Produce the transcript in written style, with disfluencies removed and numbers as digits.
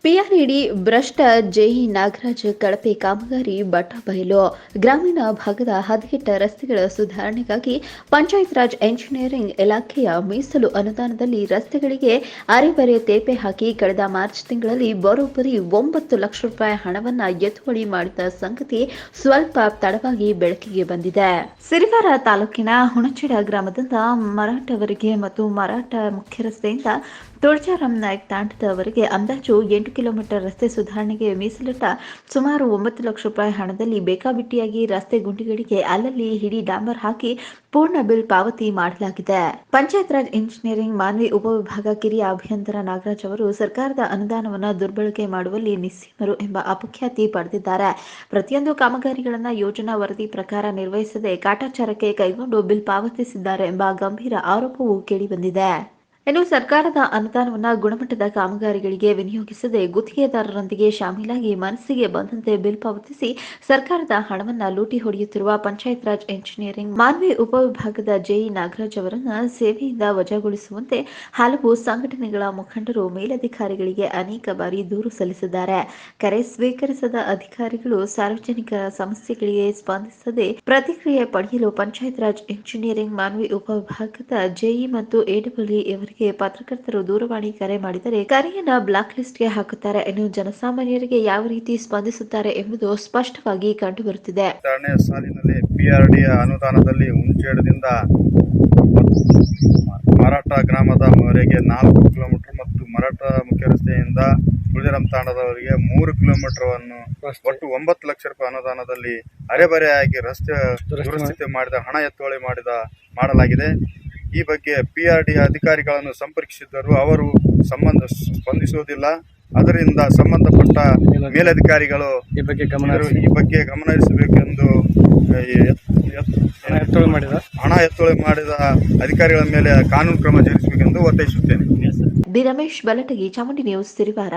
PRED ಭ್ರಷ್ಟ JE Nagaraj ಕಳಪೆ ಕಾಮಗಾರಿ ಬಟ್ಟಬಯಲು. ಗ್ರಾಮೀಣ ಭಾಗದ ಹದಗೆಟ್ಟ ರಸ್ತೆಗಳ ಸುಧಾರಣೆಗಾಗಿ ಪಂಚಾಯತ್ ರಾಜ್ ಎಂಜಿನಿಯರಿಂಗ್ ಇಲಾಖೆಯ ಮೀಸಲು ಅನುದಾನದಲ್ಲಿ ರಸ್ತೆಗಳಿಗೆ ಅರೆಬರೆ ತೇಪೆ ಹಾಕಿ ಕಳೆದ ಮಾರ್ಚ್ ತಿಂಗಳಲ್ಲಿ ಬರೋಬ್ಬರಿ 9 ಲಕ್ಷ ರೂಪಾಯಿ ಹಣವನ್ನು ಎತ್ತುವಳಿ ಮಾಡಿದ ಸಂಗತಿ ಸ್ವಲ್ಪ ತಡವಾಗಿ ಬೆಳಕಿಗೆ ಬಂದಿದೆ. ಸಿರಿವಾರ ತಾಲೂಕಿನ ಹುಣಚಡ ಗ್ರಾಮದಿಂದ ಮರಾಠವರೆಗೆ ಮತ್ತು ಮರಾಠ ಮುಖ್ಯ ರಸ್ತೆಯಿಂದ ತುಳಜಾರಾಮ್ ನಾಯ್ಕ್ ತಾಂಡದವರೆಗೆ ಅಂದಾಜು 8 ಕಿಲೋಮೀಟರ್ ರಸ್ತೆ ಸುಧಾರಣೆಗೆ ಮೀಸಲಿಟ್ಟ ಸುಮಾರು 9 ಲಕ್ಷ ರೂಪಾಯಿ ಹಣದಲ್ಲಿ ಬೇಕಾಬಿಟ್ಟಿಯಾಗಿ ರಸ್ತೆ ಗುಂಡಿಗಳಿಗೆ ಅಲ್ಲಲ್ಲಿ ಹಿಡಿ ಡಾಂಬರ್ ಹಾಕಿ ಪೂರ್ಣ ಬಿಲ್ ಪಾವತಿ ಮಾಡಲಾಗಿದೆ. ಪಂಚಾಯತ್ ರಾಜ್ ಇಂಜಿನಿಯರಿಂಗ್ ಮಾನ್ವಿ ಉಪವಿಭಾಗ ಕಿರಿಯ ಅಭಿಯಂತರ ನಾಗರಾಜ್ ಅವರು ಸರ್ಕಾರದ ಅನುದಾನವನ್ನು ದುರ್ಬಳಕೆ ಮಾಡುವಲ್ಲಿ ನಿಸ್ಸೀಮರು ಎಂಬ ಅಪಖ್ಯಾತಿ ಪಡೆದಿದ್ದಾರೆ. ಪ್ರತಿಯೊಂದು ಕಾಮಗಾರಿಗಳನ್ನು ಯೋಜನಾ ವರದಿ ಪ್ರಕಾರ ನಿರ್ವಹಿಸದೆ ಕಾಟಾಚಾರಕ್ಕೆ ಕೈಗೊಂಡು ಬಿಲ್ ಪಾವತಿಸಿದ್ದಾರೆ ಎಂಬ ಗಂಭೀರ ಆರೋಪವೂ ಕೇಳಿಬಂದಿದೆ. ಇನ್ನು ಸರ್ಕಾರದ ಅನುದಾನವನ್ನು ಗುಣಮಟ್ಟದ ಕಾಮಗಾರಿಗಳಿಗೆ ವಿನಿಯೋಗಿಸದೆ ಗುತ್ತಿಗೆದಾರರೊಂದಿಗೆ ಶಾಮೀಲಾಗಿ ಮನಸ್ಸಿಗೆ ಬಂದಂತೆ ಬಿಲ್ ಪಾವತಿಸಿ ಸರ್ಕಾರದ ಹಣವನ್ನು ಲೂಟಿ ಹೊಡೆಯುತ್ತಿರುವ ಪಂಚಾಯತ್ ರಾಜ್ ಇಂಜಿನಿಯರಿಂಗ್ ಮಾನ್ವಿ ಉಪವಿಭಾಗದ ಜೆಇ ನಾಗರಾಜ್ ಅವರನ್ನು ಸೇವೆಯಿಂದ ವಜಾಗೊಳಿಸುವಂತೆ ಹಲವು ಸಂಘಟನೆಗಳ ಮುಖಂಡರು ಮೇಲಧಿಕಾರಿಗಳಿಗೆ ಅನೇಕ ಬಾರಿ ದೂರು ಸಲ್ಲಿಸಿದ್ದಾರೆ. ಕರೆ ಸ್ವೀಕರಿಸದ ಅಧಿಕಾರಿಗಳು ಸಾರ್ವಜನಿಕರ ಸಮಸ್ಯೆಗಳಿಗೆ ಸ್ಪಂದಿಸದೆ ಪ್ರತಿಕ್ರಿಯೆ ಪಡೆಯಲು ಪಂಚಾಯತ್ ರಾಜ್ ಇಂಜಿನಿಯರಿಂಗ್ ಮಾನ್ವಿ ಉಪವಿಭಾಗದ ಜೆಇ ಮತ್ತು ಎಡಬ್ಲ್ಯೂಇ ಇವರಿಗೆ ಪತ್ರಕರ್ತರು ದೂರವಾಣಿ ಕರೆ ಮಾಡಿದರೆ ಕರೆಯನ್ನ ಬ್ಲಾಕ್ ಲಿಸ್ಟ್ಗೆ ಹಾಕುತ್ತಾರೆ. ಇನ್ನು ಜನಸಾಮಾನ್ಯರಿಗೆ ಯಾವ ರೀತಿ ಸ್ಪಂದಿಸುತ್ತಾರೆ ಎಂಬುದು ಸ್ಪಷ್ಟವಾಗಿ ಕಂಡುಬರುತ್ತಿದೆ. ಸಾಲಿನಲ್ಲಿ ಪಿಆರ್ಡಿ ಅನುದಾನದಲ್ಲಿ ಹುಣಚೇಡದಿಂದ ಮರಾಠ ಗ್ರಾಮದವರೆಗೆ 4 ಕಿಲೋಮೀಟರ್ ಮತ್ತು ಮರಾಠ ಮುಖ್ಯ ರಸ್ತೆಯಿಂದ ತುಳಜಾರಾಮ್ ತಾಂಡದವರೆಗೆ 3 ಕಿಲೋಮೀಟರ್ ಅನ್ನು ಒಟ್ಟು 9 ಲಕ್ಷ ರೂಪಾಯಿ ಅನುದಾನದಲ್ಲಿ ಅರೆಬರೆಯಾಗಿ ರಸ್ತೆ ದುರಸ್ತಿ ಮಾಡಿದ ಹಣ ಎತ್ತುವಳಿ ಮಾಡಲಾಗಿದೆ. ಈ ಬಗ್ಗೆ ಪಿಆರ್ಡಿ ಅಧಿಕಾರಿಗಳನ್ನು ಸಂಪರ್ಕಿಸಿದ್ದರೂ ಅವರು ಸ್ಪಂದಿಸುವುದಿಲ್ಲ. ಅದರಿಂದ ಸಂಬಂಧಪಟ್ಟ ಮೇಲಧಿಕಾರಿಗಳು ಈ ಬಗ್ಗೆ ಗಮನಹರಿಸಬೇಕೆಂದು ಹಣ ಎತ್ತುವಳಿ ಮಾಡಿದ ಅಧಿಕಾರಿಗಳ ಮೇಲೆ ಕಾನೂನು ಕ್ರಮ ಜರುಗಿಸಬೇಕೆಂದು ಒತ್ತಾಯಿಸುತ್ತೇನೆ. D Ramesh Balatagi, Chamundi news, Sirivara.